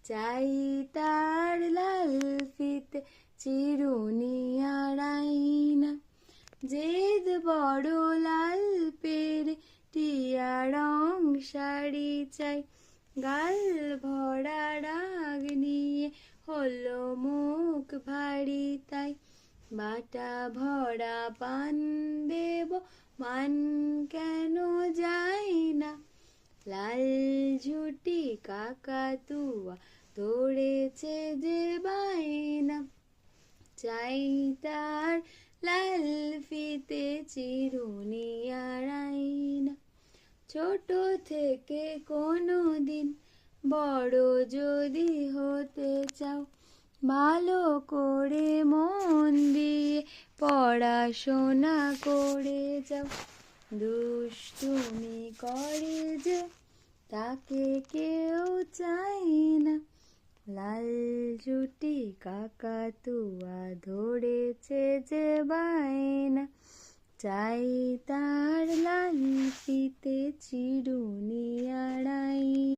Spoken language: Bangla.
চাই তার লাল ফিতে চিরুনি আর আয়না, জেদ বড় লাল পেরে টিয়া রং শাড়ি চাই, গাল ভরা রাগ নিয়ে হলো মুখ ভারী তাই, বাটা ভরা পান দেব মান কেন যায় না, লাল ঝুটি কাকাতুয়া ধরেছে যে বায়না, চাই তার লাল ফিতে চিরুনি আর আয়না। ছোট থেকে কোনো দিন বড় যদি হতে চাও, ভালো করে মন দিয়ে পড়াশোনা করে যাও, দুষ্টুমি করে যে তাকে কেউ চায় না, লাল ঝুটি কাকাতুয়া ধরেছে যে বায়না, চাই তার লাল